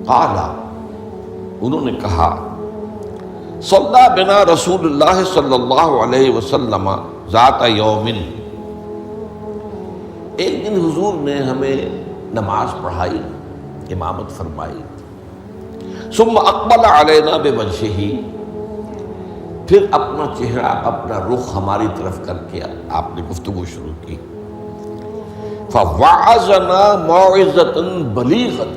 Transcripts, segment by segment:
قال، انہوں نے کہا، صلی بنا رسول اللہ صلی اللہ علیہ وسلم ذات یوم، ایک دن حضور نے ہمیں نماز پڑھائی، امامت فرمائی، ثم اقبل علینا بوجہہ، پھر اپنا چہرہ اپنا رخ ہماری طرف کر کے آپ نے گفتگو شروع کی، فوعظنا موعظۃ بلیغۃ،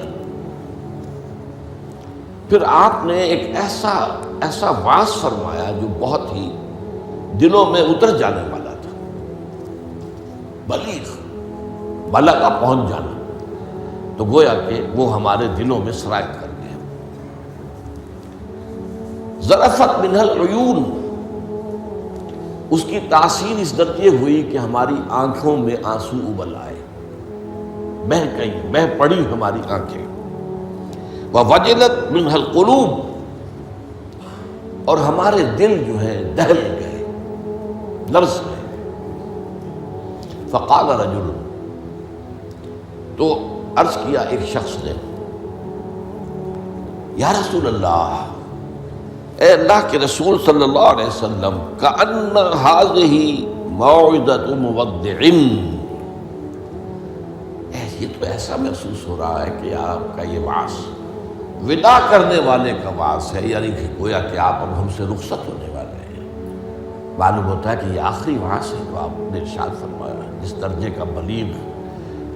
پھر آپ نے ایک ایسا واعظ فرمایا جو بہت ہی دلوں میں اتر جانے والا تھا، بلیغ، بلغ پہنچ جانا، تو گویا کہ وہ ہمارے دلوں میں سرایت کر گیا۔ ذرفت منہ العیون، اس کی تاثیر اس درجے ہوئی کہ ہماری آنکھوں میں آنسو ابل آئے، بہہ پڑی ہماری آنکھیں۔ ووجلت منہ القلوب، اور ہمارے دل جو ہے دہل گئے، لرز گئے۔ فقال رجل، تو عرض کیا ایک شخص نے، یا رسول اللہ، اے اللہ کے رسول صلی اللہ علیہ وسلم، کأن ہذہ موعظۃ مودع، یہ تو ایسا محسوس ہو رہا ہے کہ آپ کا یہ وعظ وداع کرنے والے کا وعظ ہے، یعنی کہ گویا کہ آپ اب ہم سے رخصت ہونے والے ہیں۔ معلوم ہوتا ہے کہ یہ آخری وعظ ہے جو آپ نے ارشاد فرمایا، جس درجے کا بلیغ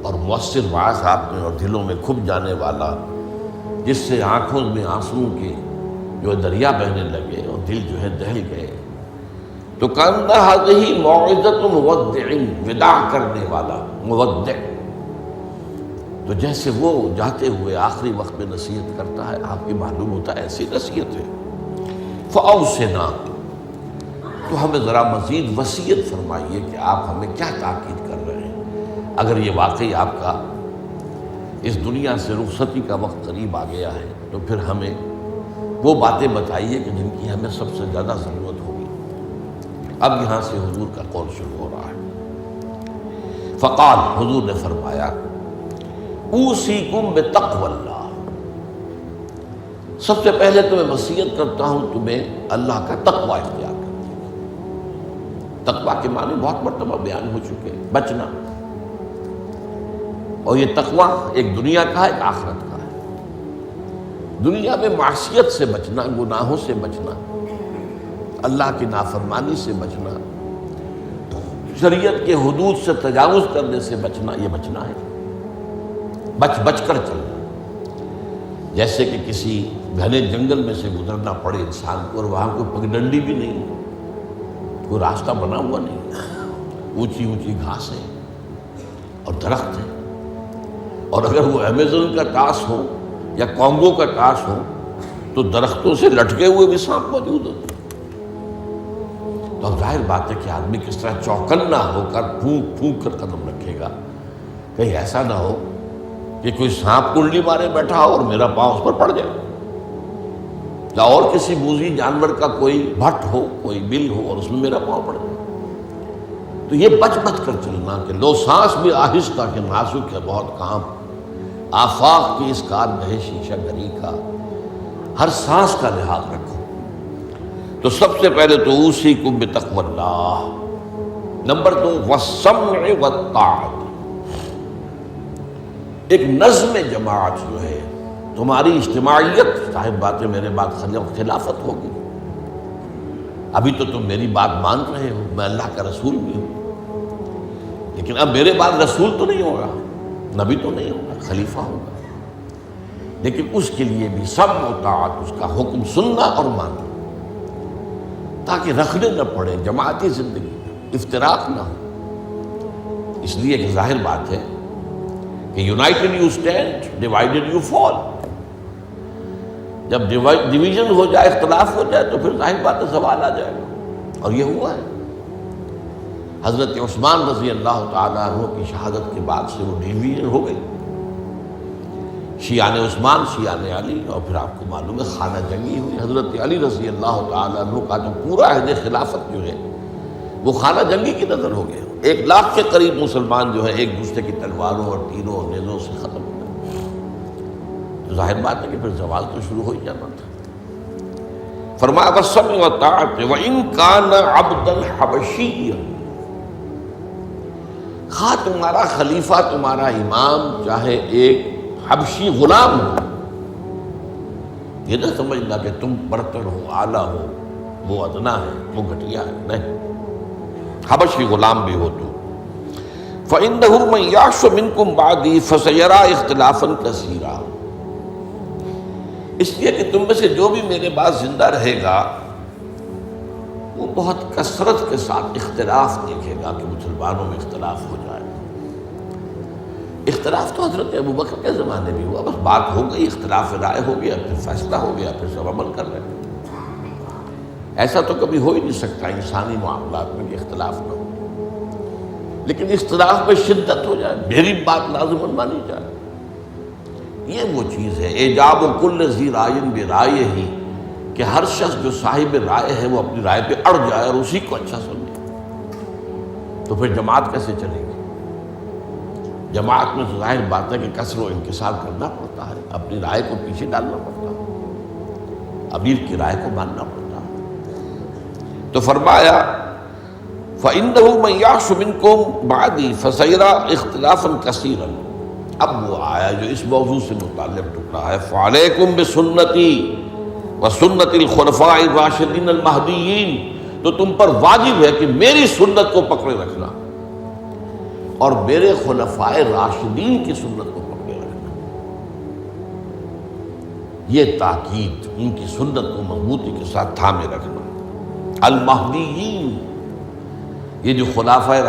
اور مؤثر وعظ آپ نے، اور دلوں میں کھب جانے والا، جس سے آنکھوں میں آنسو کے جو دریا بہنے لگے اور دل جو ہے دہل گئے۔ تو کأن ہذہ موعظۃ مودع، وداع کرنے والا، مودع، تو جیسے وہ جاتے ہوئے آخری وقت میں نصیحت کرتا ہے، آپ کی معلوم ہوتا ہے ایسی نصیحت ہے۔ فأوصنا، تو ہمیں ذرا مزید وصیت فرمائیے کہ آپ ہمیں کیا تاکید کر رہے ہیں، اگر یہ واقعی آپ کا اس دنیا سے رخصتی کا وقت قریب آ گیا ہے تو پھر ہمیں وہ باتیں بتائیے کہ جن کی ہمیں سب سے زیادہ ضرورت ہوگی۔ اب یہاں سے حضور کا قول شروع ہو رہا ہے۔ فقال، حضور نے فرمایا، اوصیکم بتقوی اللہ، سب سے پہلے تو میں وصیت کرتا ہوں تمہیں اللہ کا تقوی اختیار کرنے کی۔ تقوی کے معنی بہت مرتبہ بیان ہو چکے، بچنا، اور یہ تقوی ایک دنیا کا ہے، ایک آخرت کا ہے۔ دنیا میں معصیت سے بچنا، گناہوں سے بچنا، اللہ کی نافرمانی سے بچنا، شریعت کے حدود سے تجاوز کرنے سے بچنا، یہ بچنا ہے، بچ کر چلنا۔ جیسے کہ کسی گھنے جنگل میں سے گزرنا پڑے انسان کو، اور وہاں کوئی پگڈنڈی بھی نہیں، کوئی راستہ بنا ہوا نہیں، اونچی اونچی گھاس ہے اور درخت ہے، اور اگر وہ امیزون کا ٹاس ہو یا کانگو کا ٹاس ہو تو درختوں سے لٹکے ہوئے بھی سانپ موجود ہوتے ہیں۔ تو اب ظاہر بات ہے کہ آدمی کس طرح چوکنا ہو کر پھونک پھونک کر قدم رکھے گا، کہیں ایسا نہ ہو کہ کوئی سانپ کنڈلی مارے بیٹھا ہو اور میرا پاؤں اس پر پڑ جائے، یا اور کسی موذی جانور کا کوئی بھٹ ہو، کوئی بل ہو اور اس میں میرا پاؤں پڑ جائے۔ تو یہ بچ کر چلنا کہ لو سانس بھی آہستہ کہ نازک ہے بہت کام، آفاق کی اس کارگہ شیشہ گری کا، ہر سانس کا لحاظ رکھو۔ تو سب سے پہلے تو اوصیکم بتقوی اللہ، نمبر 2 والسمع والطاعت، ایک نظم جماعت جو ہے، تمہاری اجتماعیت، صاحب باتیں میرے بات خلافت ہوگی۔ ابھی تو تم میری بات مان رہے ہو، میں اللہ کا رسول بھی ہوں، لیکن اب میرے بعد رسول تو نہیں ہوگا، نبی تو نہیں ہوگا، خلیفہ ہوگا، لیکن اس کے لیے بھی سمع و طاعت، اس کا حکم سننا اور ماننا، تاکہ رکھنے نہ پڑے جماعتی زندگی میں، افتراق نہ ہو۔ اس لیے کہ ظاہر بات ہے کہ United you stand, divided you fall. جب ڈویژن ہو جائے، اختلاف ہو جائے تو پھر ظاہر بات ہے زوال آ جائے گا، اور یہ ہوا ہے۔ حضرت عثمان رضی اللہ تعالیٰ عنہ کی شہادت کے بعد سے وہ ڈویژن ہو گئی، شیعان عثمان، شیعان علی، اور پھر آپ کو معلوم ہے خانہ جنگی ہوئی۔ حضرت علی رضی اللہ تعالیٰ عنہ کا جو پورا عہد خلافت جو ہے وہ خانہ جنگی کی نظر ہو گیا۔ 1 لاکھ کے قریب مسلمان جو ہے ایک دوسرے کی تلواروں اور تیروں اور نیزوں سے ختم ہو گئے۔ تو ظاہر بات ہے کہ پھر زوال تو شروع ہو ہی جانا تھا۔ فرمایا والسمع والطاعۃ وإن كان عبدا حبشيا، خواہ تمہارا خلیفہ تمہارا امام چاہے ایک حبشی غلام ہو، یہ نہ سمجھنا کہ تم برتر ہو، اعلیٰ ہو، وہ ادنا ہے، وہ گھٹیا ہے، نہیں، حبشی غلام بھی ہو تو فَإِنَّهُ مَن يَعْشُ مِنكُم بَعْدِي فَسَيَرَىٰ اخْتِلَافًا كَثِيرًا، اس لیے کہ تم میں سے جو بھی میرے بعد زندہ رہے گا وہ بہت کثرت کے ساتھ اختلاف دیکھے گا کہ مسلمانوں میں اختلاف ہو جائے۔ اختلاف تو حضرت ابوبکر کے زمانے بھی ہوا، بس بات ہو گئی، اختلاف رائے ہو گیا، پھر فیصلہ ہو گیا، پھر سب عمل کر رہے ہیں۔ ایسا تو کبھی ہو ہی نہیں سکتا انسانی معاملات میں کہ اختلاف نہ ہو، لیکن اختلاف میں شدت ہو جائے، میری بات لازماً مانی جائے، یہ وہ چیز ہے اعجاب کل ذی رائے برائے ہی، کہ ہر شخص جو صاحب رائے ہے وہ اپنی رائے پہ اڑ جائے اور اسی کو اچھا سمجھے، تو پھر جماعت کیسے چلے گی؟ جماعت میں تو ظاہر بات ہے کہ کسر و انکسار کرنا پڑتا ہے، اپنی رائے کو پیچھے ڈالنا پڑتا ہے، امیر کی رائے کو ماننا پڑتا ہے۔ تو فرمایا فَإِنَّهُ مَن يَعْشُ مِنكُم بَعْدِي فَسَيَرَىٰ اخْتِلَافًا كَثِيرًا، اب وہ آیا جو اس موضوع سے متعلق ٹکڑا ہے، فَعَلَيْكُمْ بِسُنَّتِي وَسُنَّتِ الْخُلَفَاءِ الرَّاشِدِينَ الْمَهْدِيِّينَ، تو تم پر واجب ہے کہ میری سنت کو پکڑے رکھنا اور میرے خلفائے راشدین کی سنت کو پکڑے رکھنا، یہ تاکید، ان کی سنت کو مضبوطی کے ساتھ تھامے رکھنا۔ المہدیین، یہ جو خلفائے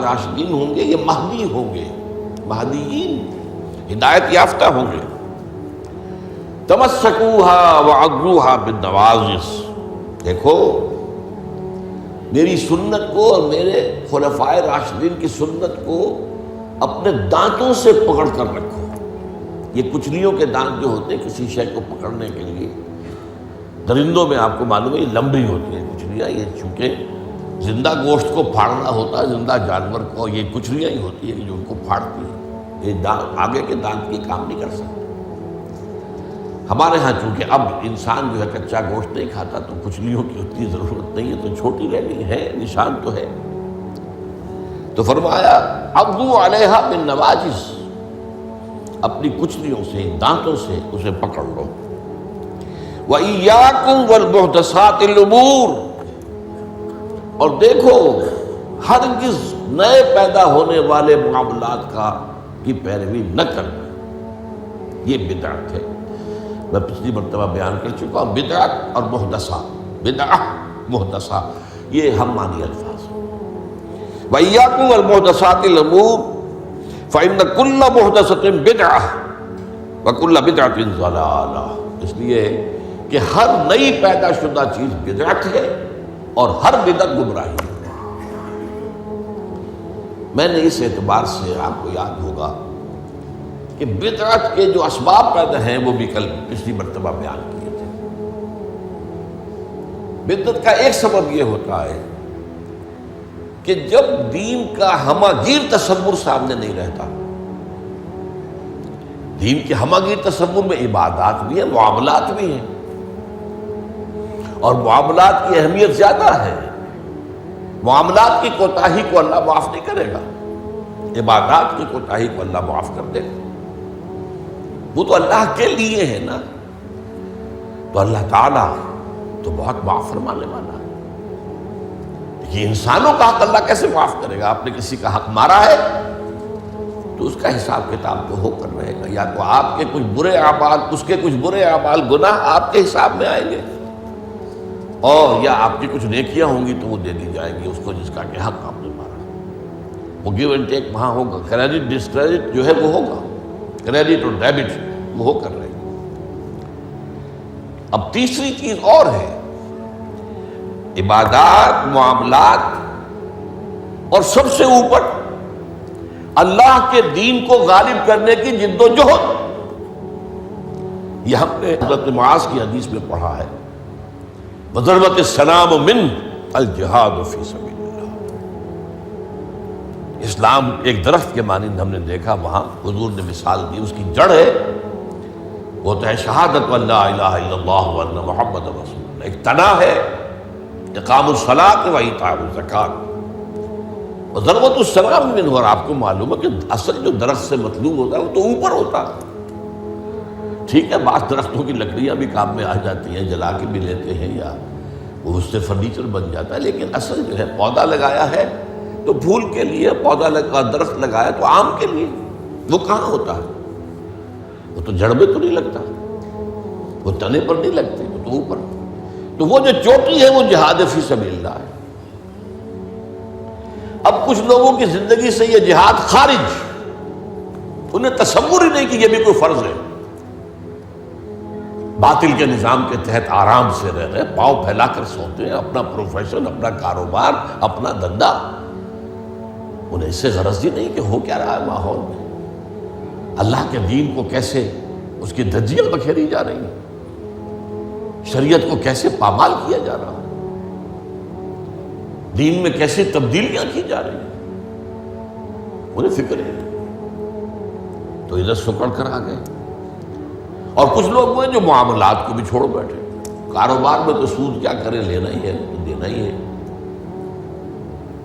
راشدین ہوں گے یہ مہدی ہوں گے، مہدیین ہدایت یافتہ ہوں گے۔ تمسکوہا وعضوہا بالنواجذ، دیکھو میری سنت کو اور میرے خلفائے راشدین کی سنت کو اپنے دانتوں سے پکڑ کر رکھو۔ یہ کچلیوں کے دانت جو ہوتے ہیں کسی شے کو پکڑنے کے لیے، درندوں میں آپ کو معلوم ہے یہ لمبی ہوتی ہیں کچلیاں، یہ چونکہ زندہ گوشت کو پھاڑنا ہوتا ہے، زندہ جانور کو، یہ کچلیاں ہی ہوتی ہیں جو ان کو پھاڑتی ہیں، یہ آگے کے دانت کی کام نہیں کر سکتے۔ ہمارے ہاں چونکہ اب انسان جو ہے کچا گوشت نہیں کھاتا تو کچلیوں کی اتنی ضرورت نہیں ہے، تو چھوٹی رہنی ہے، نشان تو ہے۔ تو فرمایا عضوا علیہا بالنواجذ، اپنی کچلیوں سے، دانتوں سے اسے پکڑ لو۔ وَإِيَّاكُمْ وَالْمُحْدَثَاتِ الْأُمُورِ، اور دیکھو ہرگز نئے پیدا ہونے والے معاملات کی پیروی نہ کرنا، یہ بدعت ہے۔ میں پچھلی مرتبہ بیان کر چکا ہوں، بدعت اور محدثہ، بدعہ محدثہ یہ ہم معنی الفاظ ہیں۔ وَإِيَّاكُمْ وَالْمُحْدَثَاتِ الْأُمُورِ فَإِنَّ كُلَّ مُحْدَثَةٍ بِدْعَةٌ وَكُلَّ بِدْعَةٍ ضَلَالَةٌ، اس لیے کہ ہر نئی پیدا شدہ چیز بدعت ہے اور ہر بدعت گمراہی ہے۔ میں نے اس اعتبار سے آپ کو یاد ہوگا کہ بدعت کے جو اسباب پیدا ہیں وہ بھی کل پچھلی مرتبہ بیان کیے تھے۔ بدعت کا ایک سبب یہ ہوتا ہے کہ جب دین کا ہمہ گیر تصور سامنے نہیں رہتا، دین کے ہمہ گیر تصور میں عبادات بھی ہیں، معاملات بھی ہیں، اور معاملات کی اہمیت زیادہ ہے۔ معاملات کی کوتاہی کو اللہ معاف نہیں کرے گا، عبادات کی کوتاہی کو اللہ معاف کر دے گا، وہ تو اللہ کے لیے ہے نا۔ تو اللہ تعالیٰ تو بہت معاف فرمانے والا ہے، یہ انسانوں کا حق اللہ کیسے معاف کرے گا؟ آپ نے کسی کا حق مارا ہے تو اس کا حساب کتاب تو ہو کر رہے گا، یا تو آپ کے کچھ برے اعمال، اس کے کچھ برے اعمال، گناہ آپ کے حساب میں آئیں گے، اور یا آپ کی کچھ نیکیاں ہوں گی تو وہ دے دی جائے گی اس کو جس کا کہ حق آپ نے مارا۔ وہ گیو اینڈ ٹیک وہاں ہوگا، کریڈٹ ڈسکریڈٹ جو ہے وہ ہوگا، کریڈٹ اور ڈیبٹ وہ ہو کر رہے گی۔ اب تیسری چیز اور ہے، عبادات، معاملات، اور سب سے اوپر اللہ کے دین کو غالب کرنے کی جد و جہد۔ یہ ہم نے حضرت معاذ کی حدیث میں پڑھا ہے، وَضَرْبَتِ السَّلَامُ مِنْ الْجِهَادُ فِي سَبِيلِ اللَّهِ۔ اسلام ایک درخت کے مانند ہم نے دیکھا، وہاں حضور نے مثال دی، اس کی جڑ ہے وہ تو ہے شہادت اللہ الہ الا اللہ وان محمد رسول اللہ، ایک تنا ہے اقام الصلاۃ و ایتاء الزکوٰۃ و ضربۃ السلام منہ، اور آپ کو معلوم ہے کہ اصل جو درخت سے مطلوب ہوتا ہے وہ تو اوپر ہوتا ہے۔ ٹھیک ہے، بعض درختوں کی لکڑیاں بھی کام میں آ جاتی ہیں، جلا کے بھی لیتے ہیں یا وہ اس سے فرنیچر بن جاتا ہے، لیکن اصل جو ہے پودا لگایا ہے تو پھول کے لیے، پودا لگا درخت لگایا تو آم کے لیے، وہ کہاں ہوتا ہے؟ وہ تو جڑ میں تو نہیں لگتا، وہ تنے پر نہیں لگتے، وہ تو اوپر۔ تو وہ جو چوٹی ہے وہ جہاد فی سبیل اللہ ہے۔ اب کچھ لوگوں کی زندگی سے یہ جہاد خارج، انہیں تصور ہی نہیں کہ یہ بھی کوئی فرض ہے، باطل کے نظام کے تحت آرام سے رہ رہے، پاؤں پھیلا کر سوتے ہیں، اپنا پروفیشن، اپنا کاروبار، اپنا دھندا، انہیں اس سے غرض ہی نہیں کہ ہو کیا رہا ہے ماحول میں، اللہ کے دین کو کیسے اس کی دھجیاں بکھیری جا رہی ہیں، شریعت کو کیسے پامال کیا جا رہا ہے، دین میں کیسے تبدیلیاں کی جا رہی ہیں، انہیں فکر ہے، تو ادھر سکڑ کر آ گئے۔ اور کچھ لوگ وہ جو معاملات کو بھی چھوڑ بیٹھے، کاروبار میں تو سود کیا کرے، لینا ہی ہے، دینا ہی ہے،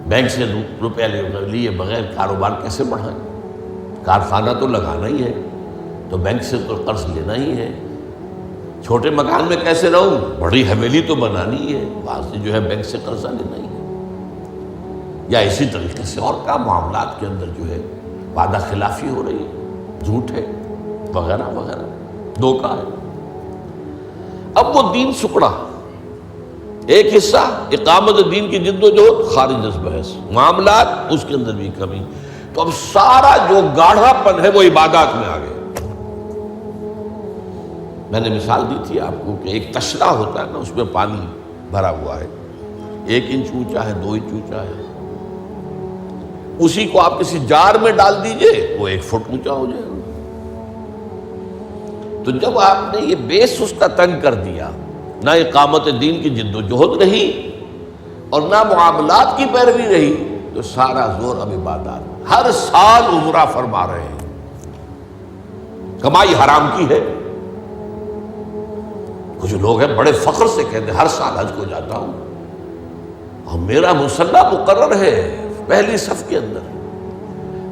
بینک سے روپیہ لیے بغیر کاروبار کیسے بڑھائیں، کارخانہ تو لگانا ہی ہے، تو بینک سے تو قرض لینا ہی ہے، چھوٹے مکان میں کیسے رہوں، بڑی حویلی تو بنانی ہی ہے، وہاں سے جو ہے بینک سے قرضہ لینا ہی ہے، یا اسی طریقے سے اور کا معاملات کے اندر جو ہے وعدہ خلافی ہو رہی ہے، جھوٹ ہے وغیرہ وغیرہ، دھوکہ ہے۔ اب وہ دین سکڑا، ایک حصہ اقامت دین کی جد و جہد خارج از بحث، معاملات اس کے اندر بھی کمی، تو اب سارا جو گاڑھا پن ہے وہ عبادات میں آ گیا۔ میں نے مثال دی تھی آپ کو کہ ایک تشلا ہوتا ہے نا، اس میں پانی بھرا ہوا ہے، 1 انچ اونچا ہے، 2 انچ اونچا ہے، اسی کو آپ کسی جار میں ڈال دیجئے وہ 1 فٹ اونچا ہو جائے گا۔ تو جب آپ نے یہ بیس اس کا تنگ کر دیا، نہ اقامت دین کی جد و جہد رہی اور نہ معاملات کی پیروی رہی، تو سارا زور اب عبادات، ہر سال عمرہ فرما رہے ہیں، کمائی حرام کی ہے۔ کچھ لوگ ہیں بڑے فخر سے کہتے ہیں ہر سال حج کو جاتا ہوں، اور میرا مصلی مقرر ہے پہلی صف کے اندر،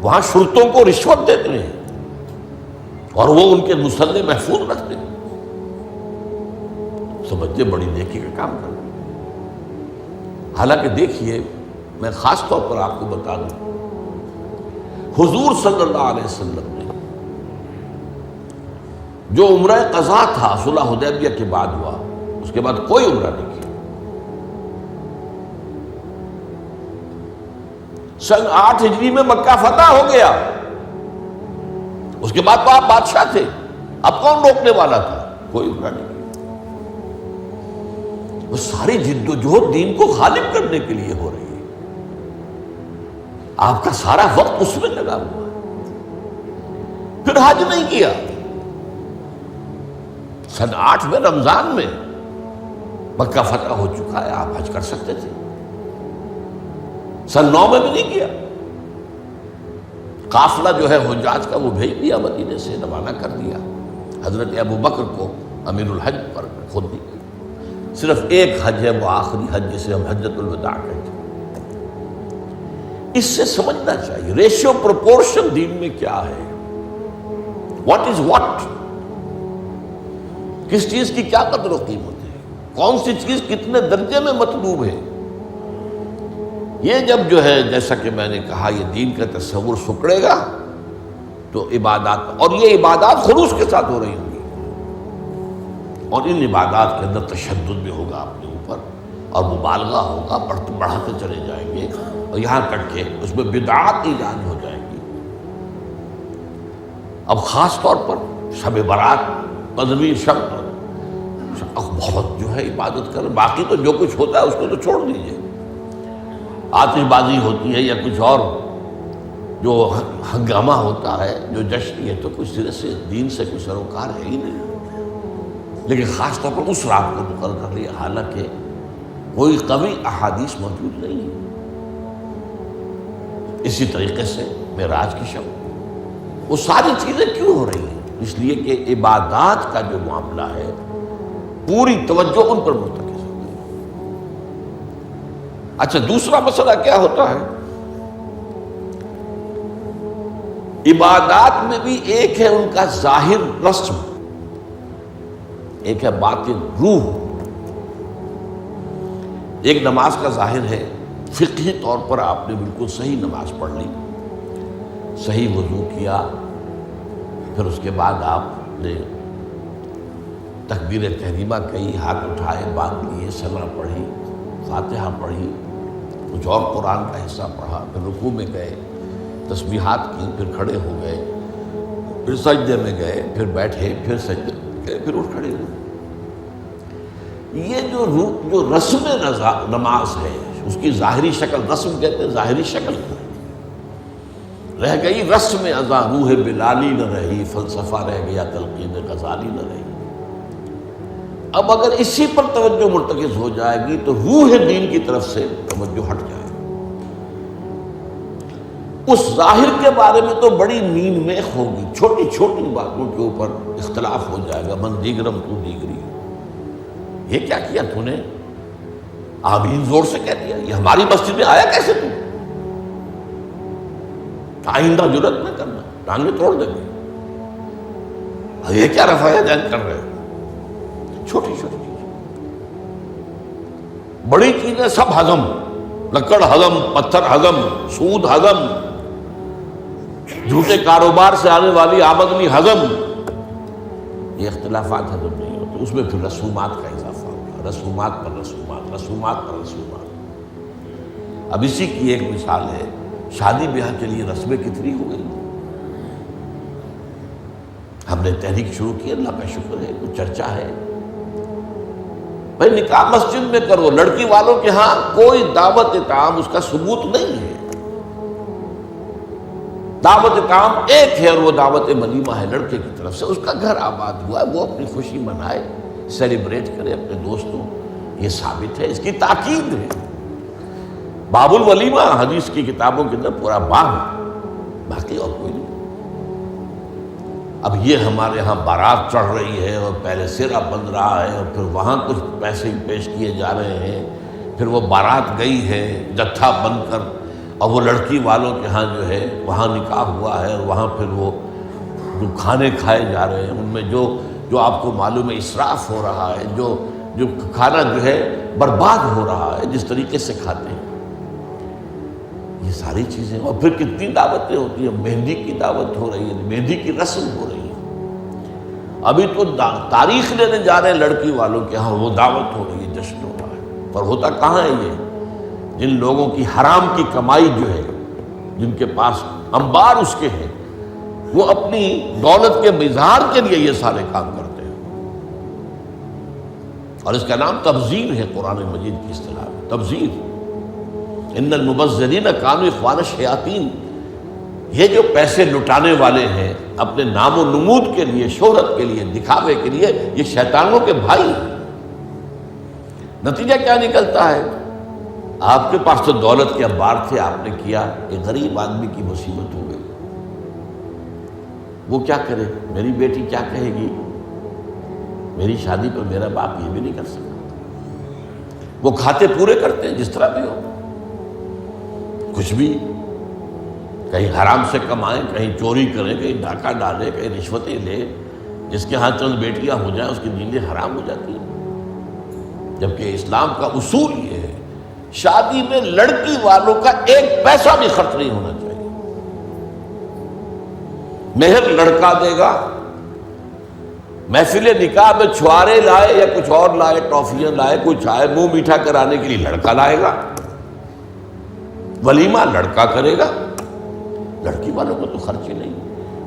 وہاں شرطوں کو رشوت دیتے ہیں اور وہ ان کے مصلی محفوظ رکھتے ہیں، سمجھتے بڑی نیکی کا کام کرتے ہیں۔ حالانکہ دیکھیے، میں خاص طور پر آپ کو بتا دوں، حضور صلی اللہ علیہ وسلم نے جو عمرہ قضا تھا صلح حدیبیہ کے بعد ہوا، اس کے بعد کوئی عمرہ نہیں کیا۔ سن 8 ہجری میں مکہ فتح ہو گیا، اس کے بعد تو آپ بادشاہ تھے، اب کون روکنے والا تھا؟ کوئی عمرہ نہیں کیا۔ وہ ساری جد و جہد دین کو غالب کرنے کے لیے ہو رہی ہے، آپ کا سارا وقت اس میں لگا ہوا ہے۔ پھر حج نہیں کیا، سن 8 میں رمضان میں مکہ فتح ہو چکا ہے، آپ حج کر سکتے تھے، سن 9 میں بھی نہیں کیا۔ قافلہ جو ہے حجاج کا وہ بھیج دیا، مدینے سے روانہ کر دیا، حضرت ابوبکر کو امیر الحج پر خود نہیں، صرف ایک حج ہے وہ آخری حج جسے ہم حجۃ الوداع کہتے ہیں۔ اس سے سمجھنا چاہیے ریشیو پروپورشن دین میں کیا ہے، واٹ از واٹ، کس چیز کی کیا قدر و قیمت ہے، کون سی چیز کتنے درجے میں مطلوب ہے۔ یہ جب جو ہے جیسا کہ میں نے کہا یہ دین کا تصور سکڑے گا تو عبادات، اور یہ عبادات خلوص کے ساتھ ہو رہی ہوں گی، اور ان عبادات کے اندر تشدد بھی ہوگا اپنے اوپر، اور مبالغہ ہوگا، بڑھاتے چلے جائیں گے، اور یہاں تک کہ اس میں بدعات ایجاد ہو جائیں گی۔ اب خاص طور پر شب برات، قدمی شب، بہت جو ہے عبادت کر، باقی تو جو کچھ ہوتا ہے اس کو تو چھوڑ دیجئے، آتش بازی ہوتی ہے یا کچھ اور جو ہنگامہ ہوتا ہے، جو جشن، یہ تو کچھ سرے سے دین سے کوئی سروکار ہے ہی نہیں۔ لیکن خاص طور پر اس رات کو مقرر کر لیا، حالانکہ کوئی قوی احادیث موجود نہیں ہے۔ اسی طریقے سے معراج کی شب، وہ ساری چیزیں کیوں ہو رہی ہیں؟ اس لیے کہ عبادات کا جو معاملہ ہے پوری توجہ ان پر مرتکز ہو گئی۔ اچھا، دوسرا مسئلہ کیا ہوتا ہے؟ عبادات میں بھی ایک ہے ان کا ظاہر رسم، ایک ہے باطن روح۔ ایک نماز کا ظاہر ہے، فقہی طور پر آپ نے بالکل صحیح نماز پڑھ لی، صحیح وضو کیا، پھر اس کے بعد آپ نے تکبیر تحریمہ کہی، ہاتھ اٹھائے، باندھ لیے، سلہ پڑھی، فاتحہ پڑھی، کچھ اور قرآن کا حصہ پڑھا، پھر رکوع میں گئے، تسبیحات کی، پھر کھڑے ہو گئے، پھر سجدے میں گئے، پھر بیٹھے، پھر سجدے میں گئے، پھر اٹھ کھڑے ہوئے۔ یہ جو رسم نماز ہے، اس کی ظاہری شکل، رسم کہتے ہیں ظاہری شکل رہ گئی، رسم ازاں روح بلالی نہ رہی، فلسفہ رہ گیا تلقین غزالی نہ رہی۔ اب اگر اسی پر توجہ مرتکز ہو جائے گی تو روح دین کی طرف سے توجہ ہٹ جائے گی۔ اس ظاہر کے بارے میں تو بڑی نین میخ ہوگی، چھوٹی چھوٹی باتوں کے اوپر اختلاف ہو جائے گا، من دیگرم تو دیگری، یہ کیا کیا تو نے؟ آمین زور سے کہہ دیا، یہ ہماری مسجد میں آیا کیسے تو؟ آئندہ جرأت نہ کرنا، ٹانگیں توڑ دیں گے۔ یہ کیا رفع دین کر رہے ہو؟ چھوٹی چھوٹی چیزیں، بڑی چیزیں سب ہضم، لکڑ ہضم، پتھر ہضم، سود ہضم، جھوٹے کاروبار سے آنے والی آمدنی ہضم، یہ اختلافات ہضم نہیں ہوتے۔ اس میں پھر رسومات کا اضافہ ہوگا، رسومات پر رسومات، رسومات پر رسومات۔ اب اسی کی ایک مثال ہے، شادی بیاہ کے لیے رسمیں کتنی ہو گئی۔ ہم نے تحریک شروع کی، اللہ کا شکر ہے، کچھ چرچا ہے۔ بھائی نکاح مسجد میں کرو، لڑکی والوں کے ہاں کوئی دعوت طعام اس کا ثبوت نہیں ہے۔ دعوت طعام ایک ہے اور وہ دعوت ولیمہ ہے لڑکے کی طرف سے، اس کا گھر آباد ہوا ہے، وہ اپنی خوشی منائے، سیلیبریٹ کرے اپنے دوستوں، یہ ثابت ہے، اس کی تاکید ہے۔ باب الولیمہ حدیث کی کتابوں کے اندر پورا باب ہے، باقی اور کوئی نہیں۔ اب یہ ہمارے ہاں بارات چڑھ رہی ہے اور پہلے سیرا بن رہا ہے اور پھر وہاں کچھ پیسے پیش کیے جا رہے ہیں، پھر وہ بارات گئی ہے جتھا بن کر، اور وہ لڑکی والوں کے ہاں جو ہے وہاں نکاح ہوا ہے، اور وہاں پھر وہ جو کھانے کھائے جا رہے ہیں ان میں جو آپ کو معلوم ہے اسراف ہو رہا ہے، جو کھانا جو ہے برباد ہو رہا ہے جس طریقے سے کھاتے ہیں، یہ ساری چیزیں۔ اور پھر کتنی دعوتیں ہوتی ہیں، مہندی کی دعوت ہو رہی ہے، مہندی کی رسم ہو رہی ہے، ابھی تو تاریخ لینے جا رہے ہیں لڑکی والوں کے ہاں، وہ دعوت ہو رہی ہے، جشن ہو رہا ہے۔ پر ہوتا کہاں ہے یہ؟ جن لوگوں کی حرام کی کمائی جو ہے، جن کے پاس انبار اس کے ہیں، وہ اپنی دولت کے اظہار کے لیے یہ سارے کام کرتے ہیں، اور اس کا نام تبذیر ہے قرآن مجید کی اصطلاح میں، تبذیر۔ ان المبذرین کانوا اخوان الشیاطین، یہ جو پیسے لٹانے والے ہیں اپنے نام و نمود کے لیے، شہرت کے لیے، دکھاوے کے لیے، یہ شیطانوں کے بھائی ہیں۔ نتیجہ کیا نکلتا ہے؟ آپ کے پاس تو دولت کے انبار تھے، آپ نے کیا، ایک غریب آدمی کی مصیبت ہو گئی، وہ کیا کرے؟ میری بیٹی کیا کہے گی؟ میری شادی پر میرا باپ یہ بھی نہیں کر سکتا۔ وہ کھاتے پورے کرتے ہیں جس طرح بھی ہو، کچھ بھی، کہیں حرام سے کمائیں، کہیں چوری کریں، کہیں ڈاکہ ڈالیں، کہیں رشوتیں لیں، جس کے ہاں چند بیٹیاں ہو جائیں اس کی نیندیں حرام ہو جاتی ہیں۔ جبکہ اسلام کا اصول یہ ہے، شادی میں لڑکی والوں کا ایک پیسہ بھی خرچ نہیں ہونا چاہیے، مہر لڑکا دے گا، محفل نکاح میں چھوارے لائے یا کچھ اور لائے، ٹافیاں لائے، کوئی چائے منہ میٹھا کرانے کے لیے لڑکا لائے گا، ولیمہ لڑکا کرے گا، لڑکی والوں کو تو خرچ ہی نہیں،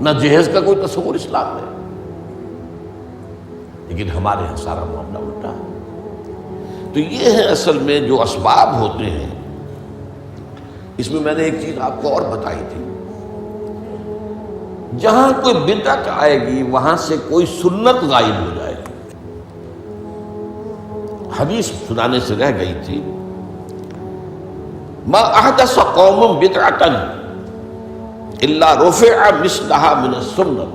نہ جہیز کا کوئی تصور اسلام میں۔ لیکن ہمارے یہاں سارا معاملہ الٹا ہے۔ تو یہ ہے اصل میں جو اسباب ہوتے ہیں۔ اس میں نے ایک چیز آپ کو اور بتائی تھی، جہاں کوئی بدعت آئے گی وہاں سے کوئی سنت غائب ہو جائے گی۔ حدیث سنانے سے رہ گئی تھی، ما احدث قوم بدعۃ الا رفع مثلها من السنت،